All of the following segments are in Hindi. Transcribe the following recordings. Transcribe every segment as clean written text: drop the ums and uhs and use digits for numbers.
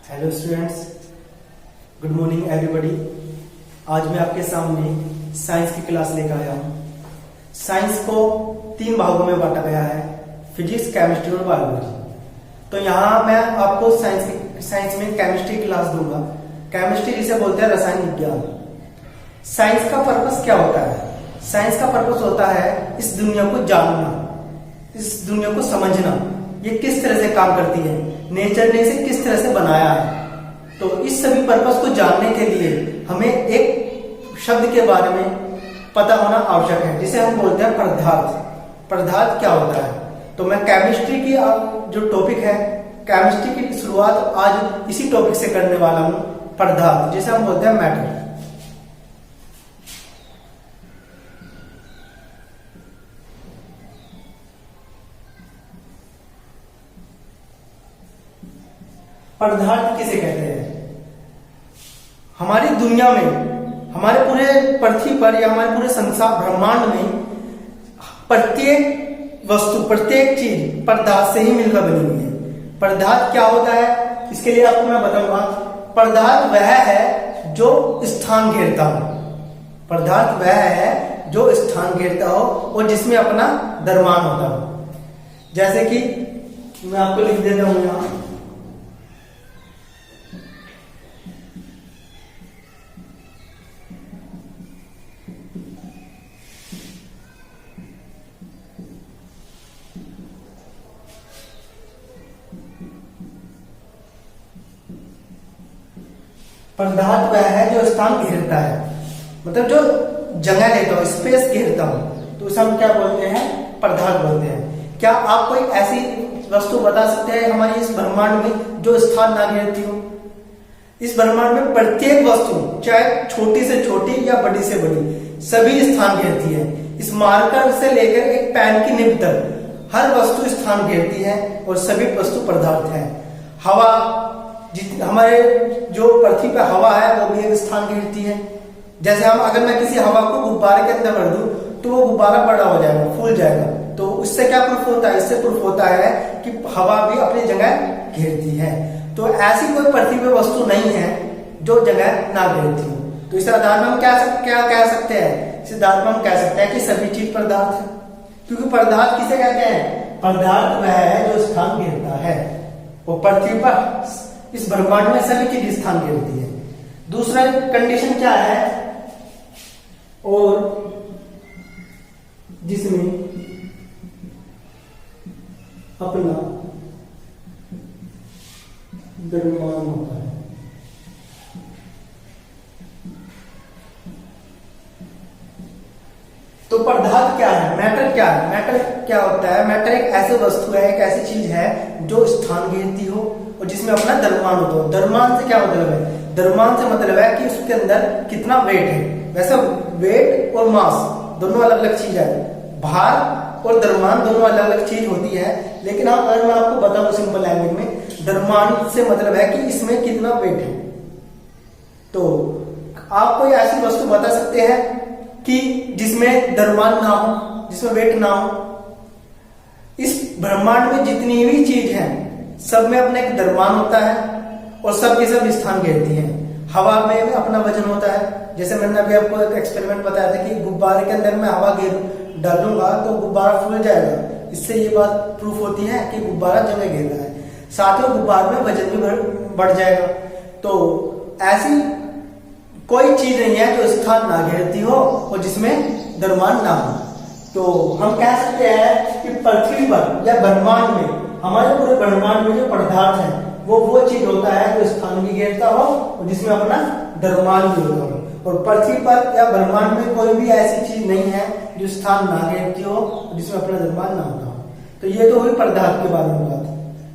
Hello students, good morning everybody. आज मैं आपके सामने साइंस की क्लास लेकर आया हूँ। साइंस को 3 भागों में बांटा गया है, फिजिक्स, केमिस्ट्री और बायोलॉजी। तो यहाँ मैं आपको साइंस में केमिस्ट्री क्लास दूंगा। केमिस्ट्री जिसे बोलते हैं रसायन विज्ञान। साइंस का पर्पस क्या होता है? साइंस का पर्पस होता है इस दुनिया को जानना, इस दुनिया को समझना, ये किस तरह से काम करती है, नेचर ने इसे किस तरह से बनाया है। तो इस सभी पर्पस को जानने के लिए हमें एक शब्द के बारे में पता होना आवश्यक है, जिसे हम बोलते हैं पदार्थ। पदार्थ क्या होता है? तो मैं केमिस्ट्री की जो टॉपिक है, केमिस्ट्री की शुरुआत आज इसी टॉपिक से करने वाला हूं, पदार्थ, जिसे हम बोलते हैं मैटर। पदार्थ किसे कहते हैं? हमारी दुनिया में, हमारे पूरे पृथ्वी पर या हमारे पूरे संसार ब्रह्मांड में प्रत्येक वस्तु, प्रत्येक चीज पदार्थ से ही मिलकर बनी हुई है। पदार्थ क्या होता है, इसके लिए आपको मैं बताऊंगा। पदार्थ वह है जो स्थान घेरता हो। पदार्थ वह है जो स्थान घेरता हो और जिसमें अपना द्रव्यमान होता हो। जैसे कि मैं आपको लिख देता हूं यहां, पदार्थ वह है जो स्थान घेरता है, मतलब जो जगह लेता हो, स्पेस घेरता हो, तो उसे हम क्या बोलते हैं? पदार्थ बोलते हैं। क्या आप कोई ऐसी वस्तु बता सकते हैं हमारी इस ब्रह्मांड में जो स्थान ना घेरती हो? इस ब्रह्मांड में प्रत्येक वस्तु, चाहे छोटी से छोटी या बड़ी से बड़ी, सभी स्थान घेरती है। इस मार्कर से लेकर एक पेन की निब तक हर वस्तु स्थान घेरती है और सभी वस्तु पदार्थ है। हवा, हमारे जो पृथ्वी पे हवा है वो भी एक स्थान घेरती है। जैसे अगर मैं किसी हवा को गुब्बारे के अंदर भर दूं तो वो गुब्बारा बड़ा हो जाएगा, फूल जाएगा। तो उससे क्या प्रूफ होता है? इससे प्रूफ होता है कि हवा भी अपनी जगह घेरती है। तो ऐसी कोई पृथ्वी पे वस्तु नहीं है जो जगह ना घेरती हो। तो इस आधार में हम क्या कह सकते हैं? इस आधार में हम कह सकते हैं कि सभी चीज पदार्थ है। क्योंकि पदार्थ किसे कहते हैं? पदार्थ वह है जो स्थान घेरता है। वो पृथ्वी पर, इस ब्रह्मांड में सभी चीज स्थान घेरती है। दूसरा कंडीशन क्या है? और जिसमें अपना द्रव्यमान होता है। तो पदार्थ क्या है? मैटर क्या है? मैटर क्या होता है? मैटर एक ऐसी वस्तु है, एक ऐसी चीज है जो स्थान घेरती हो और जिसमें अपना द्रव्यमान होता हो। द्रव्यमान से क्या मतलब है? द्रव्यमान से मतलब है कि उसके अंदर कितना वेट है। वैसे वेट और मास दोनों अलग अलग चीज है, भार और द्रव्यमान दोनों अलग अलग चीज होती है। लेकिन अगर मैं आपको बताऊं सिंपल लैंग्वेज में, द्रव्यमान से मतलब है कि इसमें कितना वेट है। तो आप कोई ऐसी वस्तु बता सकते हैं कि जिसमें द्रव्यमान ना हो, जिसमें वेट ना हो? इस ब्रह्मांड में जितनी भी चीज है सब में अपना एक द्रव्यमान होता है और सब के सब स्थान घेरती हैं। हवा में भी अपना वजन होता है। जैसे मैंने अभी आपको एक एक्सपेरिमेंट बताया था कि गुब्बारे के अंदर मैं हवा डालूंगा तो गुब्बारा फूल जाएगा। इससे ये बात प्रूफ होती है कि गुब्बारा जगह घेर रहा है। साथ में गुब्बारे में वजन भी बढ़ जाएगा। तो ऐसी कोई चीज नहीं है जो स्थान ना घेरती हो और जिसमें द्रव्यमान ना हो। तो हम कह सकते हैं कि पृथ्वी पर या ब्रह्मांड में, हमारे पूरे ब्रह्मांड में जो पदार्थ है वो चीज होता है जो स्थान भी घेरता हो और जिसमें अपना द्रव्यमान भी होता हो। और पृथ्वी पर या ब्रह्मांड में कोई भी ऐसी चीज नहीं है जो स्थान ना घेरती हो और जिसमें अपना द्रव्यमान ना होता हो। तो ये तो हुई पदार्थ के बारे में बात।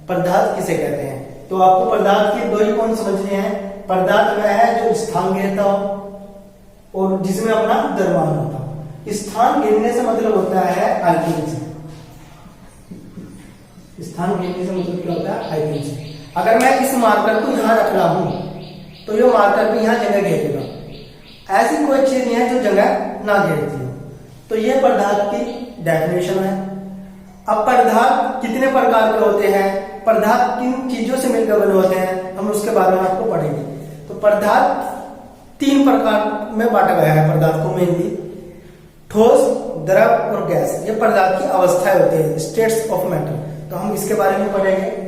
पदार्थ किसे कहते हैं? तो आपको पदार्थ के 2 ही पॉइंट समझने हैं। पदार्थ वह है जो स्थान घेरता हो और जिसमें अपना द्रव्यमान होता हो। स्थान घेरने से मतलब होता है आयतन। स्थान घेरने से मतलब क्या होता है? आयतन। अगर मैं इस मार्कर को यहां रख रहा हूं तो ये मार्कर भी यहां जगह घेरेगा। ऐसी कोई चीज नहीं है जो जगह ना घेरती हो। तो ये पदार्थ की डेफिनेशन है। अब पदार्थ कितने प्रकार के होते हैं, पदार्थ किन चीजों से मिलकर बने होते हैं, हम उसके बारे में आपको पढ़ेंगे। तो पदार्थ 3 प्रकार में बांटा गया है पदार्थ को मेनली, ठोस, द्रव और गैस। ये पदार्थ की अवस्थाएं होती है, स्टेट्स ऑफ मैटर। तो हम इसके बारे में पढ़ेंगे।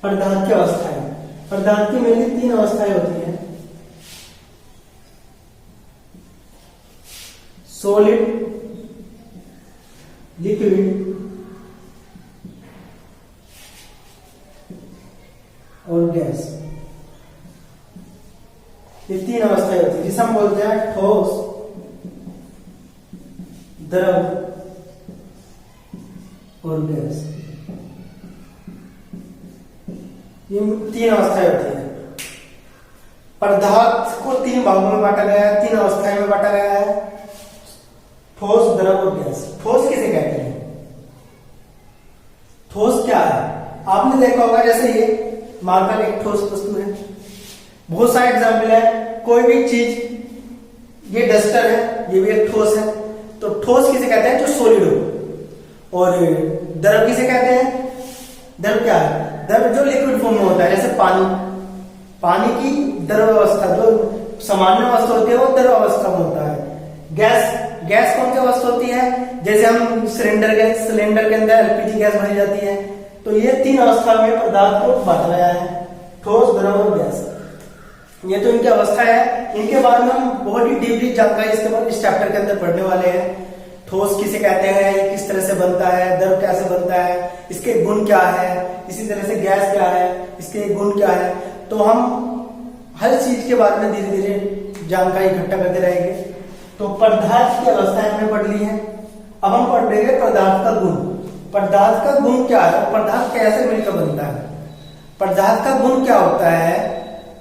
पदार्थ की अवस्थाएं, पदार्थ की मेनली 3 अवस्थाएं होती हैं, सॉलिड, लिक्विड और गैस। ये 3 अवस्थाएं होती है जिसे हम बोलते हैं ठोस, द्रव और गैस। ये 3 अवस्थाएं होती है। पदार्थ को 3 भागों में बांटा गया है, 3 अवस्थाएं में बांटा गया है, ठोस, द्रव और गैस। ठोस किसे कहते हैं? ठोस क्या है? आपने देखा होगा जैसे ये मार्कर एक ठोस वस्तु है। बहुत सारे एग्जाम्पल है, कोई भी चीज, ये डस्टर है, ये भी एक ठोस है। तो ठोस किसे कहते हैं? जो सॉलिड हो। और द्रव किसे कहते हैं? द्रव क्या है? द्रव जो लिक्विड फॉर्म में होता है, जैसे पानी। पानी की द्रव अवस्था, जो सामान्य अवस्था होती है, वो द्रव अवस्था में होता है। गैस, गैस कौन सी अवस्था होती है? जैसे हम सिलेंडर के अंदर एलपीजी गैस भरी जाती है। तो ये 3 अवस्था में पदार्थ को बांटा गया है, ठोस, द्रव और गैस। ये तो इनकी अवस्था है। इनके बारे में हम बहुत ही डीपली जानकारी इस चैप्टर के अंदर पढ़ने वाले हैं। ठोस किसे कहते हैं, ये किस तरह से बनता है, द्रव कैसे बनता है, इसके गुण क्या है, इसी तरह से गैस क्या है, इसके गुण क्या है। तो हम हर चीज के बारे में धीरे धीरे जानकारी इकट्ठा करते रहेंगे। तो पदार्थ की अवस्थाएं हमने पढ़ ली है। अब हम पढ़ लेंगे पदार्थ का गुण। पदार्थ का गुण क्या है, पदार्थ कैसे मिलकर बनता है। पदार्थ का गुण क्या होता है?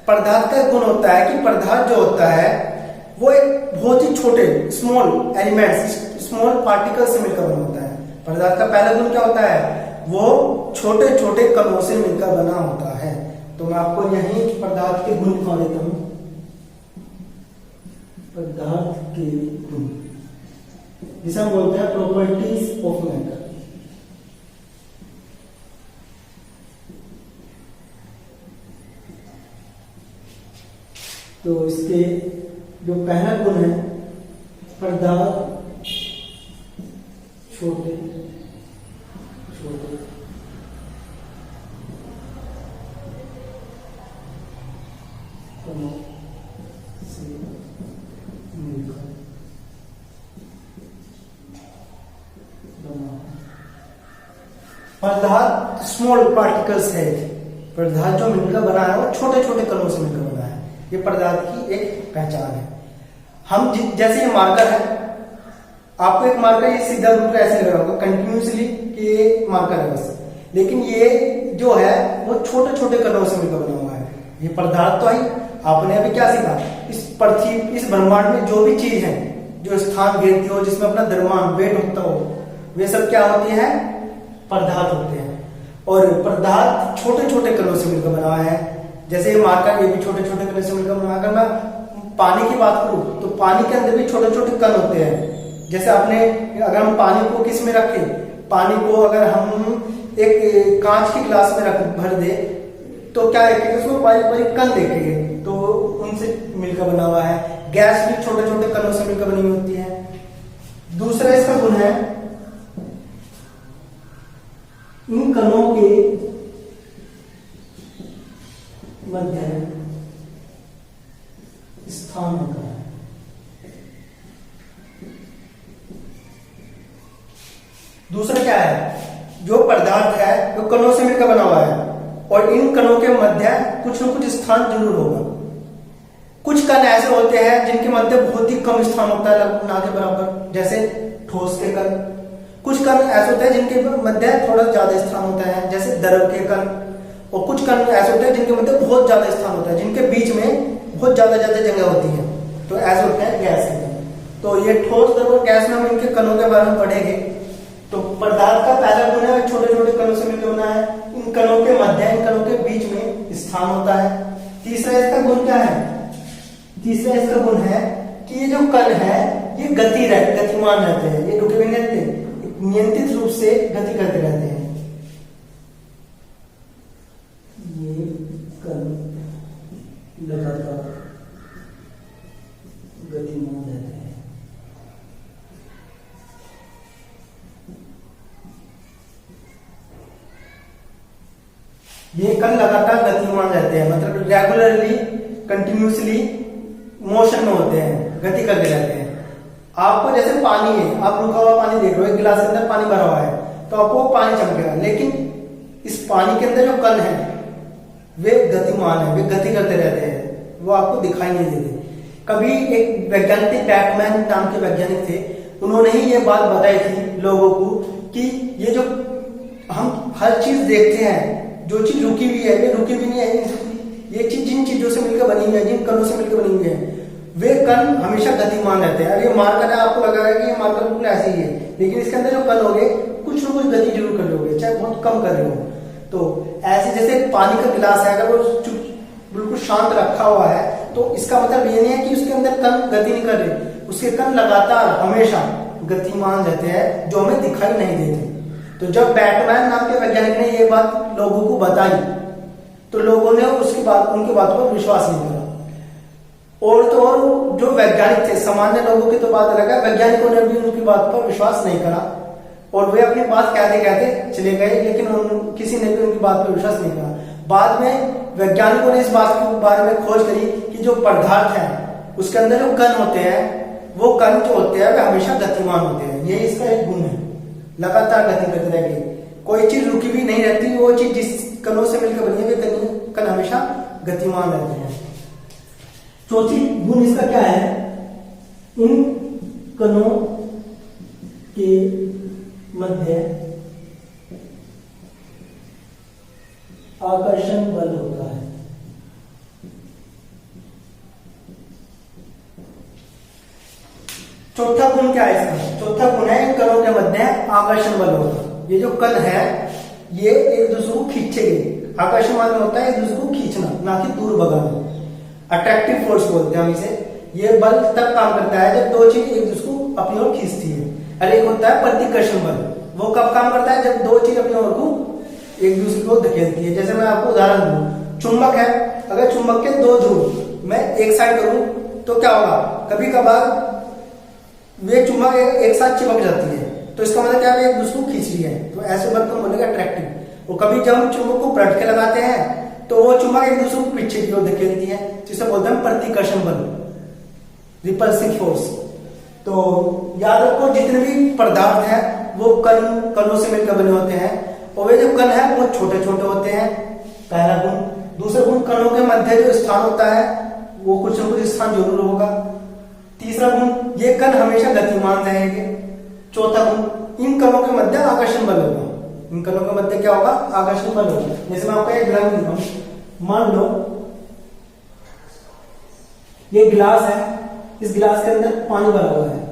पदार्थ का गुण होता है कि पदार्थ जो होता है वो एक बहुत ही छोटे स्मॉल एलिमेंट्स, स्मॉल पार्टिकल से मिलकर बना होता है। पदार्थ का पहला गुण क्या होता है? वो छोटे छोटे कणों से मिलकर बना होता है। तो मैं आपको यही पदार्थ के गुण दिखा देता हूं। पदार्थ के गुण जिसे हम बोलते हैं प्रॉपर्टीज ऑफ मैटर। तो इसके जो पहला गुण है, पदार्थ छोटे छोटे कणों से मिलकर बना। पदार्थ स्मॉल पार्टिकल्स है। पदार्थ जो मिलकर बना है वो छोटे छोटे कणों से मिलकर बना है। ये पदार्थ की एक पहचान है। हम जैसे ये मार्कर है, आपको एक मार्कर ये सीधा रूप ऐसे लग रहा होगा कंटिन्यूसली कि ये मार्कर है बस, लेकिन ये जो है वो छोटे छोटे कणों से मिलकर बना हुआ है। ये पदार्थ तो है। आपने अभी क्या सीखा? इस पृथ्वी, इस ब्रह्मांड में जो भी चीज है जो स्थान घेरती हो, जिसमें अपना द्रव्यमान वेट होता हो, वे सब क्या होती है? पदार्थ होते हैं। और पदार्थ छोटे छोटे कणों से मिलकर बना है। जैसे ये मार्कर, ये भी छोटे छोटे कणों से मिलकर बना। अगर मैं पानी की बात करूं तो पानी के अंदर भी छोटे छोटे कण होते हैं। जैसे आपने, अगर हम पानी को किस में रखें, पानी को अगर हम एक कांच की गिलास में भर दे तो क्या देखेंगे? उसमें बारीक बारीक कण देखेंगे, तो उनसे मिलकर बना हुआ है। गैस भी छोटे छोटे कणों से मिलकर बनी हुई होती है। दूसरा इसका गुण है, इन कणों के मध्य स्थान होता है। दूसरा क्या है? जो पदार्थ है वो कणों से मिलकर बना हुआ है और इन कणों के मध्य कुछ न कुछ स्थान जरूर होगा। कुछ कण ऐसे होते हैं जिनके मध्य बहुत ही कम स्थान होता है, लगभग ना के बराबर, जैसे ठोस के कण। कुछ कण ऐसे होते हैं जिनके मध्य थोड़ा ज्यादा स्थान होता है, जैसे द्रव के कण। और कुछ कण ऐसे होते हैं जिनके मध्य बहुत ज्यादा स्थान होता है, जिनके बीच में बहुत ज्यादा ज्यादा जगह होती है, तो ऐसे होते हैं गैस के कण। तो ये ठोस, द्रव और गैस में हम इनके कणों के बारे में पढ़ेंगे। तो पदार्थ का पहला गुण है छोटे छोटे तीसरा इसका गुण है कि ये जो कण है ये गतिमान रहते हैं, ये रुके हुए नहीं रहते, नियंत्रित रूप से गति करते रहते हैं। ये कण लगातार गतिमान रहते हैं। ये कण लगातार गतिमान रहते हैं, मतलब रेगुलरली कंटिन्यूसली मोशन में होते हैं, गति करते रहते हैं। आपको जैसे पानी है, आप रुका हुआ पानी देख रहे हो, एक गिलास के अंदर पानी भरा हुआ है तो आपको पानी चमकेगा, लेकिन इस पानी के अंदर जो कण है वे गतिमान है, वे गति करते रहते हैं, वो आपको दिखाई नहीं देते। कभी एक वैज्ञानिक बैकमैन नाम के वैज्ञानिक थे, उन्होंने ही ये बात बताई थी लोगों को कि ये जो हम हर चीज देखते हैं, जो चीज रुकी हुई है, ये रुकी हुई नहीं है, ये चीज जिन चीजों से मिलकर बनी हुई है, जिन कणों से मिलकर बनी हुई है, वे कण हमेशा गतिमान रहते हैं। अब ये मार्कर है, आपको लगा है कि ये मार्कर बिल्कुल ऐसे ही है, लेकिन इसके अंदर जो कण होंगे कुछ ना कुछ गति जरूर कर रहे होंगे, चाहे बहुत कम कर रहे हो। तो ऐसे जैसे पानी का गिलास है, अगर वो बिल्कुल शांत रखा हुआ है तो इसका मतलब ये नहीं है कि उसके अंदर कण गति नहीं कर रहे, उसके कण लगातार हमेशा गतिमान रहते हैं, जो हमें दिखाई नहीं देते। तो जब बैकमैन नाम के वैज्ञानिक ने ये बात लोगों को बताई तो लोगों ने उनकी बातों पर विश्वास नहीं करा। और तो और जो वैज्ञानिक थे, सामान्य लोगों की तो बात अलग है, वैज्ञानिकों ने भी उनकी बात पर विश्वास नहीं करा और वे अपनी बात कहते कहते चले गए, लेकिन किसी ने भी उनकी बात पर विश्वास नहीं करा। बाद में वैज्ञानिकों ने इस बात के बारे में खोज करी कि जो पदार्थ है उसके अंदर जो कण होते हैं, वो कण जो होते हैं वे हमेशा गतिमान होते हैं। ये इसका एक गुण है, लगातार गति करते रहेंगे, कोई चीज रुकी भी नहीं रहती, वो चीज जिस कणों से मिलकर बनी है वे कण हमेशा गतिमान रहते हैं। चौथी गुण इसका क्या है, इन कणों के मध्य आकर्षण बल होता है। चौथा गुण क्या है इसका, चौथा गुण है इन कणों के मध्य आकर्षण बल होता। ये जो कण है ये एक दूसरे को खींचेंगे, आकर्षण बल होता है एक दूसरे को खींचना, ना कि दूर भगाना, अट्रैक्टिव फोर्स बोलते हैं हम इसे। ये बल तब काम करता है जब दो चीज एक दूसरे को अपनी ओर खींचती है। और एक होता है प्रतिकर्षण बल, वो कब काम करता है जब दो चीज अपनी ओर को एक दूसरे को धकेलती है। जैसे मैं आपको उदाहरण दूं, चुंबक है, अगर चुंबक के दो ध्रुव मैं एक साइड करूं तो क्या होगा, कभी कभार वे चुंबक एक साथ चिपक जाती है, तो इसका मतलब क्या है एक दूसरे को खींच रही है, तो ऐसे बल को बोलेगा अट्रैक्टिव। और कभी जब हम चुंबक को पलट के लगाते हैं तो वो चुंबक एक दूसरे को पीछे की ओर धकेलती है, जिसे बोलते हैं प्रतिकर्षण बल, रिपल्सिव फोर्स। तो याद रखो जितने भी पदार्थ हैं वो कणों से मिलकर बने होते हैं, और वे जो कण है वो छोटे छोटे होते हैं, पहला गुण। दूसरा गुण, कणों के मध्य जो स्थान होता है वो कुछ न कुछ स्थान जरूर होगा। तीसरा गुण, ये कण हमेशा गतिमान रहेंगे। चौथा गुण, इन कणों के मध्य आकर्षण बल होगा। इन कणों के मध्य क्या होगा, आकर्षण बल होगा। जैसे मैं आपको एक उदाहरण देता हूं, मान लो ये गिलास है, इस गिलास के अंदर पानी भरा हुआ है,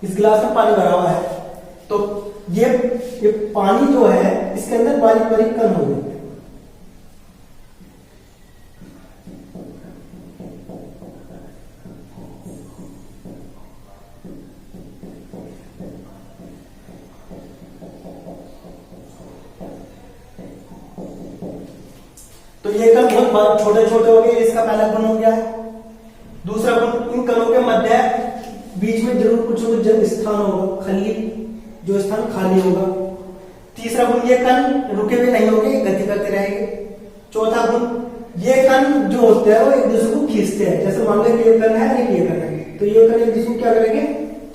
इस गिलास में पानी भरा हुआ है, तो ये पानी जो है इसके अंदर बारीक बारीक कण होंगे। तो ये कण बहुत छोटे छोटे हो गए, इसका पहला गुण हो गया है। दूसरा गुण, इन कणों के मध्य बीच में जरूर कुछ न कुछ स्थान होगा, खाली जो स्थान खाली होगा। तीसरा गुण, ये कण रुके हुए नहीं होंगे, गति करते रहेंगे। चौथा गुण, ये कण जो होते हैं वो एक दूसरे को खींचते हैं। जैसे मान लो ये कण है, ये कण है, तो ये कण एक दूसरे को क्या करेंगे,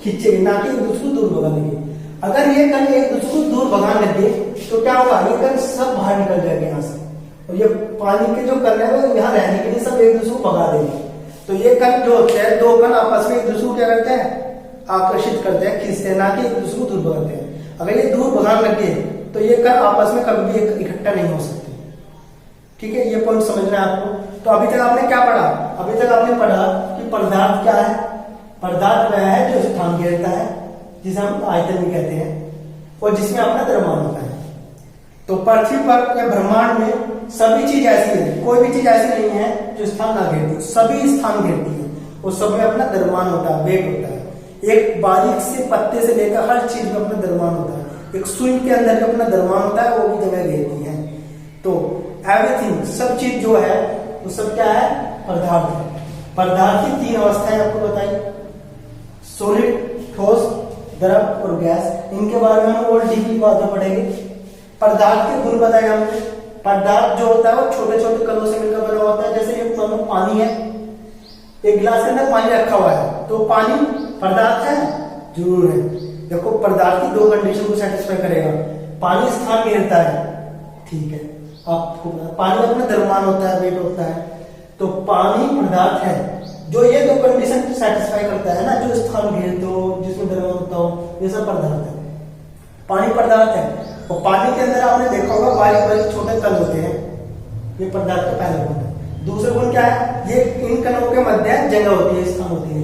खींचेंगे, ना कि एक दूसरे को दूर भगाएंगे। अगर ये कण एक दूसरे को दूर भगाने लगे तो क्या होगा, ये कण सब बाहर निकल जाएंगे यहाँ से, और ये पानी के जो कण है वो यहाँ रहने के लिए सब एक दूसरे को भगा देंगे। तो ये कण जो होते हैं, दो कण आपस में एक दूसरे को क्या करते हैं, आकर्षित करते हैं, खींचते हैं, ना कि एक दूसरे को दूर भगाते हैं। अगर ये दूर भगाने लगे तो ये कण आपस में कभी भी इकट्ठा नहीं हो सकते। ठीक है, ये पॉइंट समझना है आपको। तो अभी तक आपने क्या पढ़ा, अभी तक आपने पढ़ा कि पदार्थ क्या है। पदार्थ वह है जो स्थान घेरता है, जिसे हम आयतन भी कहते हैं, और जिसमें अपना द्रव्यमान होता है। तो पृथ्वी पर या ब्रह्मांड में सभी चीज ऐसी है, कोई भी चीज ऐसी नहीं है जो स्थान ना घेरती, सभी स्थान घेरती है और सब में अपना द्रव्यमान होता है, वेट होता है। एक बारीक से पत्ते से लेकर हर चीज में अपना द्रव्यमान होता है। एक सुई के अंदर भी अपना द्रव्यमान होता है, वो भी जगह घेरती है। तो एवरीथिंग, सब चीज जो है वो सब क्या है, पदार्थ है। पदार्थ की तीन अवस्थाएं आपको बताई, सॉलिड, ठोस, द्रव और गैस। इनके बारे में हम और डीपली बात में पढ़ेंगे। पदार्थ के गुण बताए हमने। पदार्थ जो होता है वो छोटे छोटे कणों से मिलकर बना होता है। जैसे ये पानी है, एक गिलास के अंदर पानी रखा हुआ है, तो पानी पदार्थ है, जरूर है। देखो पदार्थ की दो कंडीशन को सेटिस्फाई करेगा। पानी स्थान घेरता है, ठीक है, आपको पानी अपना द्रव्यमान होता है, वेट होता है, तो पानी पदार्थ है जो ये दो कंडीशन सेटिस्फाई करता है ना, जो स्थान घेरते हो, जिसमें द्रव्यमान होता हो, ये सब पदार्थ है। पानी पदार्थ है। और पानी के अंदर आपने देखा होगा बारीक बारीक छोटे कण होते हैं, ये पदार्थ का पहला गुण है। दूसरा गुण क्या है, ये इन कणों के मध्य जगह होती है, स्थान होती है।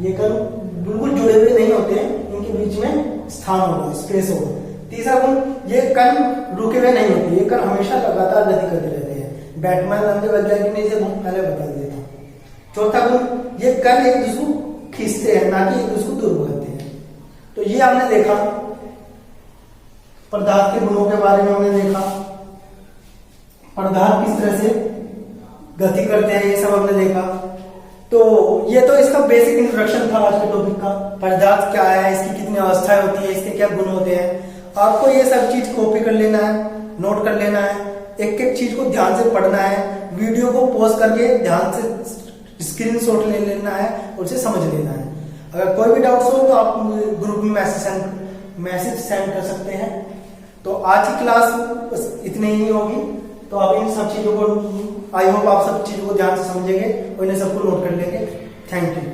ये कण बिल्कुल जुड़े हुए नहीं होते हैं, इनके बीच में स्थान होगा, स्पेस होगा। तीसरा गुण, ये कण रुके हुए नहीं होते, ये कण हमेशा लगातार गति करते रहते हैं। बैटमैन लंबे वैज्ञानिक ने इसे पहले बता दिया था। चौथा गुण, ये कण एक दूसरे को खींचते हैं, ना कि एक दूसरे को दूर भगाते हैं। तो ये हमने देखा, पदार्थ के गुणों के बारे में हमने देखा, पदार्थ किस तरह से गति करते हैं, ये सब हमने देखा। तो ये तो इसका बेसिक इंट्रोडक्शन था आज के टॉपिक का। पदार्थ क्या है, इसकी कितनी अवस्थाएं होती है, इसके क्या गुण होते हैं। आपको ये सब चीज कॉपी कर लेना है, नोट कर लेना है, एक एक चीज को ध्यान से पढ़ना है, वीडियो को पॉज करके ध्यान से स्क्रीनशॉट ले लेना है और उसे समझ लेना है। अगर कोई भी डाउट्स हो तो आप ग्रुप में मैसेज सेंड कर सकते हैं। तो आज की क्लास बस इतनी ही होगी। तो आप इन सब चीजों को, आई होप आप सब चीजों को ध्यान से समझेंगे और इन्हें सबको नोट कर लेंगे। Thank you.